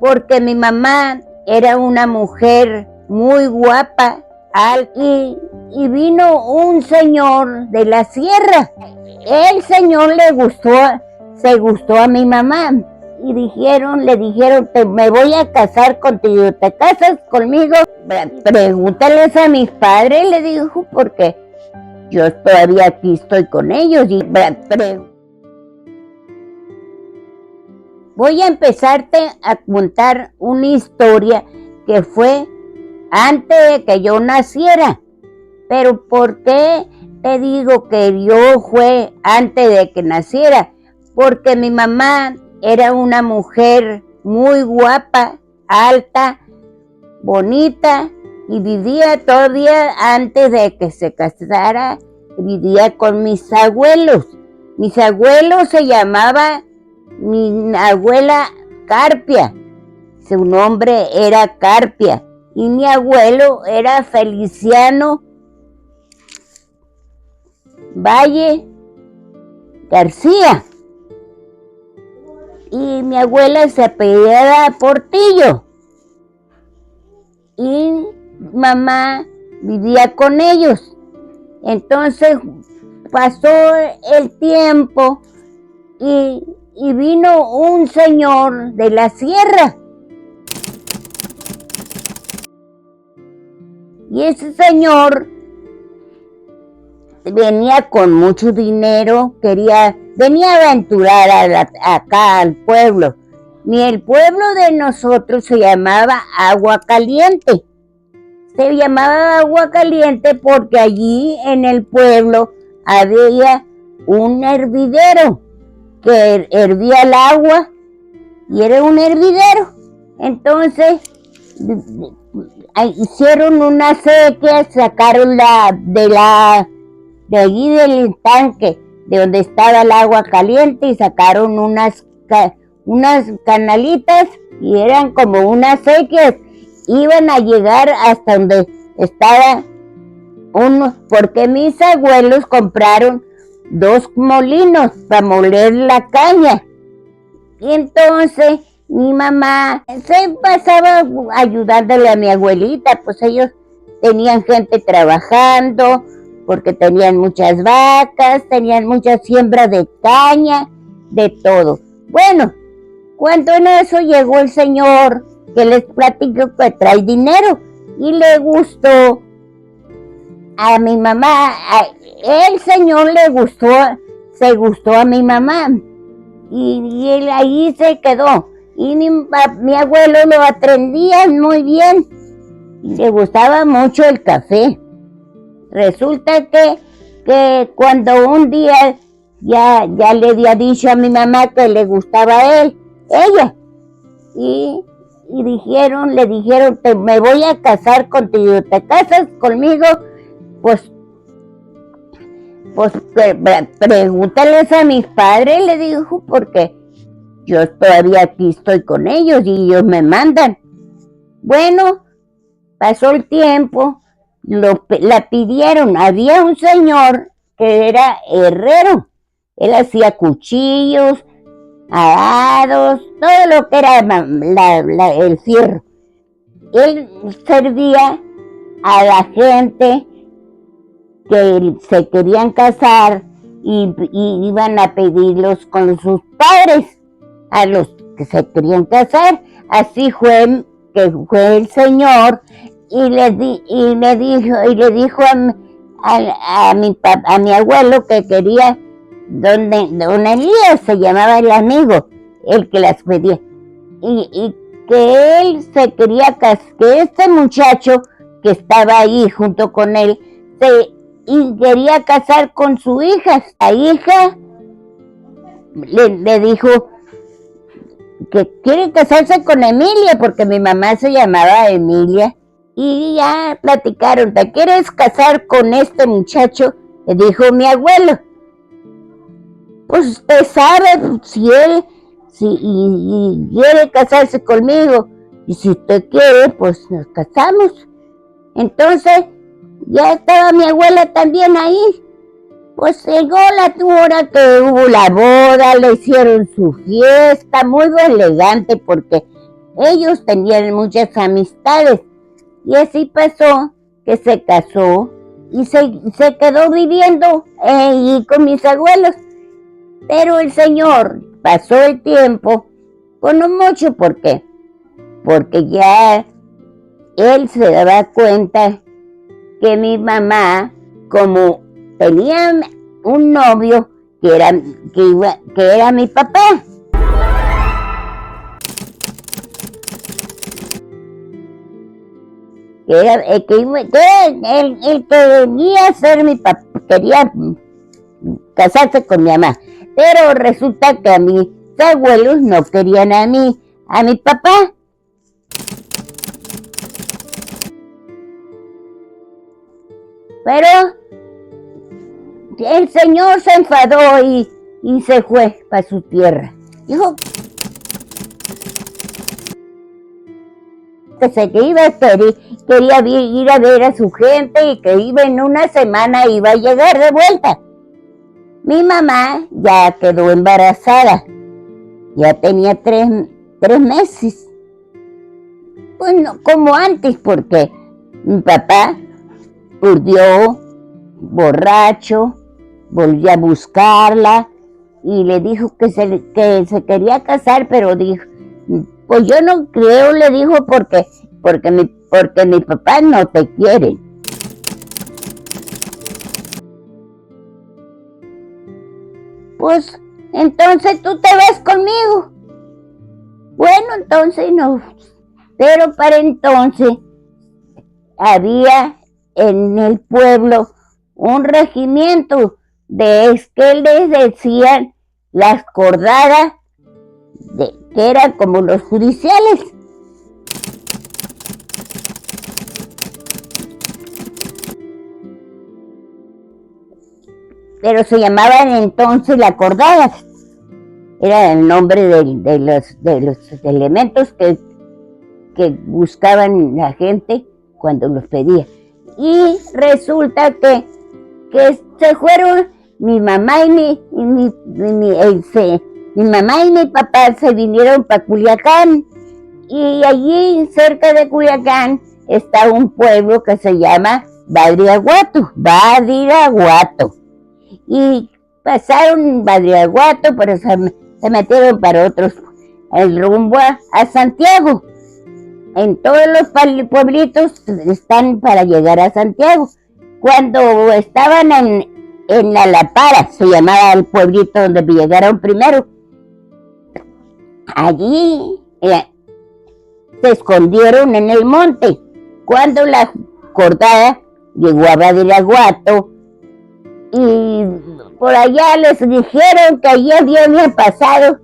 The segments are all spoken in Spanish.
porque mi mamá era una mujer muy guapa, alta, y vino un señor de la sierra. El señor se gustó a mi mamá y le dijeron, me voy a casar contigo, ¿te casas conmigo? Pregúntales a mis padres, le dijo, porque yo todavía aquí estoy con ellos. Voy a empezarte a contar una historia que fue antes de que yo naciera. Pero ¿por qué te digo que yo fue antes de que naciera? Porque mi mamá era una mujer muy guapa, alta, bonita, y vivía todavía antes de que se casara, vivía con mis abuelos. Mis abuelos se llamaba mi abuela Carpia, su nombre era Carpia, y mi abuelo era Feliciano Valle García, y mi abuela se apellidaba Portillo, y mamá vivía con ellos. Entonces pasó el tiempo y vino un señor de la sierra. Y ese señor venía con mucho dinero, venía a aventurar acá al pueblo. Ni el pueblo de nosotros se llamaba Agua Caliente. Se llamaba Agua Caliente porque allí en el pueblo había un hervidero que hervía el agua y era un hervidero. Entonces hicieron una sequía, sacaron de allí del tanque de donde estaba el agua caliente y sacaron unas canalitas y eran como unas sequias. Iban a llegar hasta donde estaba porque mis abuelos compraron 2 molinos para moler la caña. Y entonces mi mamá se pasaba ayudándole a mi abuelita, pues ellos tenían gente trabajando, porque tenían muchas vacas, tenían mucha siembra de caña, de todo. Bueno, cuando en eso llegó el señor que les platico que trae dinero y le gustó a mi mamá, el señor se gustó a mi mamá y él ahí se quedó. Y mi abuelo lo atendía muy bien y le gustaba mucho el café. Resulta que cuando un día ya le había dicho a mi mamá que le gustaba a ella, y le dijeron, me voy a casar contigo, ¿te casas conmigo? Pues pregúntales a mis padres, le dijo, porque yo todavía aquí estoy con ellos y ellos me mandan. Bueno, pasó el tiempo, la pidieron. Había un señor que era herrero. Él hacía cuchillos, arados, todo lo que era el fierro. Él servía a la gente que se querían casar y iban a pedirlos con sus padres a los que se querían casar. Así fue que fue el señor y le dijo a mi abuelo que quería don Elías, se llamaba el amigo, el que las pedía, y que él se quería casar, que este muchacho que estaba ahí junto con él y quería casar con su hija. La hija le dijo que quiere casarse con Emilia, porque mi mamá se llamaba Emilia, y ya platicaron, ¿te quieres casar con este muchacho? Le dijo mi abuelo. Pues usted sabe, si quiere casarse conmigo, y si usted quiere, pues nos casamos. Entonces ya estaba mi abuela también ahí. Pues llegó la hora que hubo la boda, le hicieron su fiesta, muy elegante porque ellos tenían muchas amistades. Y así pasó que se casó y se quedó viviendo ahí con mis abuelos. Pero el señor pasó el tiempo, pues no mucho, porque ya él se daba cuenta que mi mamá, como tenía un novio que era mi papá. El que venía a ser mi papá, quería casarse con mi mamá. Pero resulta que a mis abuelos no querían a mi papá. Pero el señor se enfadó y se fue para su tierra. Dijo que quería ir a ver a su gente y que iba en una semana, iba a llegar de vuelta. Mi mamá ya quedó embarazada, ya tenía tres meses. Pues no como antes, porque mi papá volvió borracho, volvió a buscarla y le dijo que se quería casar, pero dijo, pues yo no creo, le dijo, porque mi papá no te quiere. Pues entonces tú te vas conmigo. Bueno, entonces no. Pero para entonces había en el pueblo un regimiento que les decían las cordadas, que eran como los judiciales. Pero se llamaban entonces la cordada. Era el nombre de los elementos que buscaban la gente cuando los pedía. Y resulta que se fueron mi mamá mi mamá y mi papá se vinieron para Culiacán. Y allí cerca de Culiacán está un pueblo que se llama Badiraguato. Y pasaron Badiraguato, pero se metieron para otros, el rumbo a Santiago. En todos los pueblitos están para llegar a Santiago. Cuando estaban en Alapara, se llamaba el pueblito donde llegaron primero, allí se escondieron en el monte. Cuando la cordada llegó a Badiraguato, y por allá les dijeron que allí habían pasado,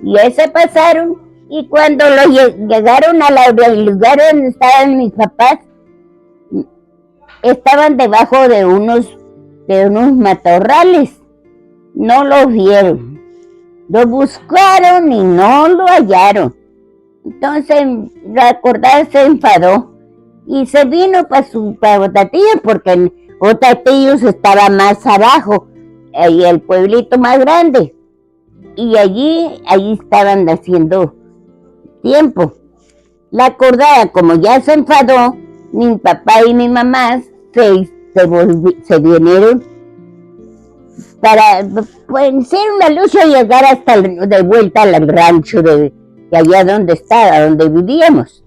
y se pasaron, y cuando llegaron al lugar donde estaban mis papás, estaban debajo de unos matorrales. No los vieron, lo buscaron y no lo hallaron. Entonces la cordada se enfadó y se vino para Otatillos, porque Otatillos estaba más abajo, y el pueblito más grande, y allí estaban haciendo tiempo. La cordada, como ya se enfadó, mi papá y mi mamá se vinieron para hacer una lucha y llegar hasta de vuelta al rancho de allá donde vivíamos,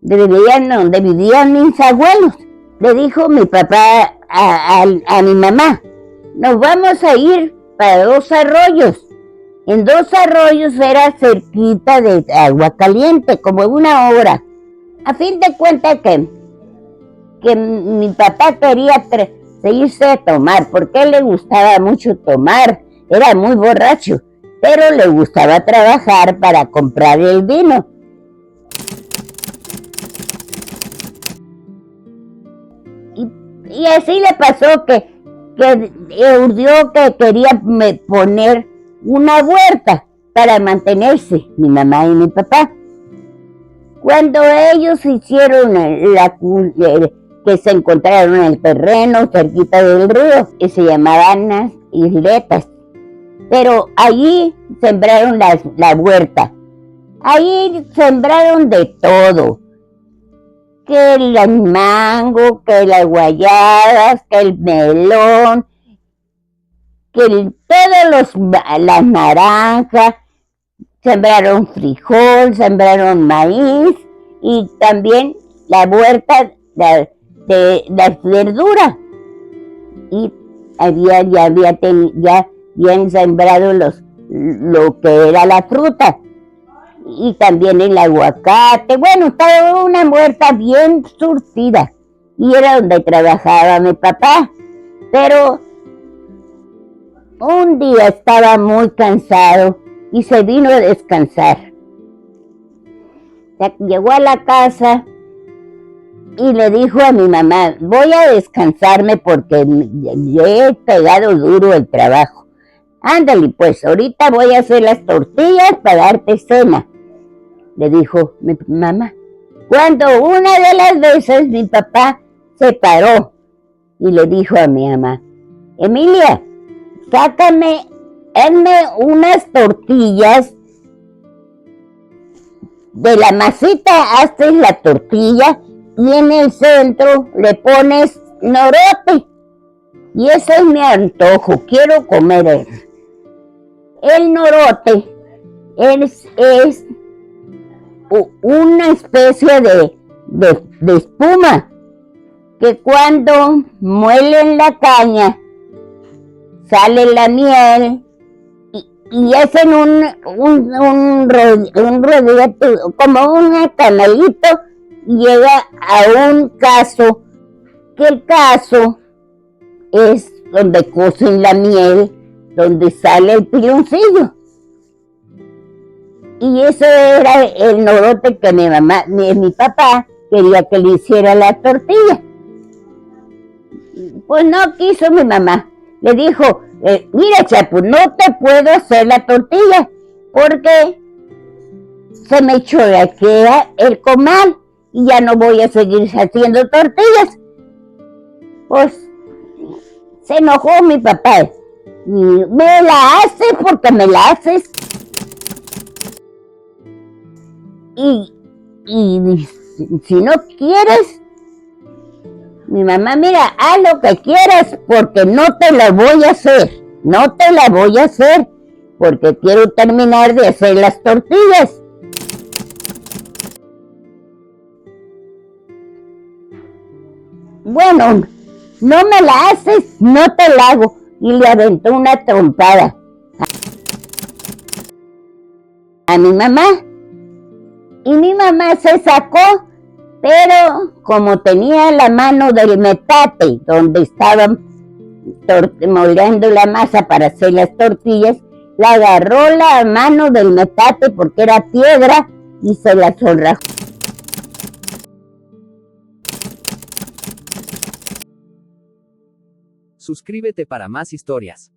donde vivían mis abuelos. Le dijo mi papá a mi mamá, nos vamos a ir para Dos Arroyos. En Dos Arroyos era cerquita de Agua Caliente, como 1 hora. A fin de cuentas que mi papá quería irse a tomar, porque a él le gustaba mucho tomar, era muy borracho, pero le gustaba trabajar para comprar el vino. Y así le pasó que urdió que quería poner una huerta para mantenerse, mi mamá y mi papá. Cuando ellos hicieron que se encontraron en el terreno cerquita del río y se llamaban las isletas. Pero allí sembraron la huerta. Ahí sembraron de todo, que el mango, que las guayadas, que el melón, que todas las naranjas, sembraron frijol, sembraron maíz y también la huerta de las verduras. Y ya habían sembrado lo que era la fruta. Y también el aguacate, bueno, estaba una huerta bien surtida, y era donde trabajaba mi papá. Pero un día estaba muy cansado y se vino a descansar. Llegó a la casa y le dijo a mi mamá: voy a descansarme porque le he pegado duro el trabajo. Ándale, pues ahorita voy a hacer las tortillas para darte cena, le dijo mi mamá. Cuando una de las veces mi papá se paró y le dijo a mi mamá: Emilia, hazme unas tortillas. De la masita haces la tortilla y en el centro le pones norote. Y ese es mi antojo, quiero comer eso. El norote es una especie de espuma que cuando muelen la caña sale la miel y hacen un rollito, como un canalito, y llega a un caso, que el caso es donde cocen la miel, donde sale el piloncillo. Y eso era el norote que mi papá quería que le hiciera la tortilla. Pues no quiso mi mamá. Le dijo: mira, Chapo, no te puedo hacer la tortilla porque se me choraquea el comal y ya no voy a seguir haciendo tortillas. Pues se enojó mi papá. Y me la haces porque me la haces. Y si no quieres, mi mamá, mira, haz lo que quieras porque no te la voy a hacer. No te la voy a hacer porque quiero terminar de hacer las tortillas. Bueno, no me la haces, no te la hago. Y le aventó una trompada a mi mamá. Y mi mamá se sacó, pero como tenía la mano del metate, donde estaban moldeando la masa para hacer las tortillas, la agarró la mano del metate porque era piedra y se la sonrajó. Suscríbete para más historias.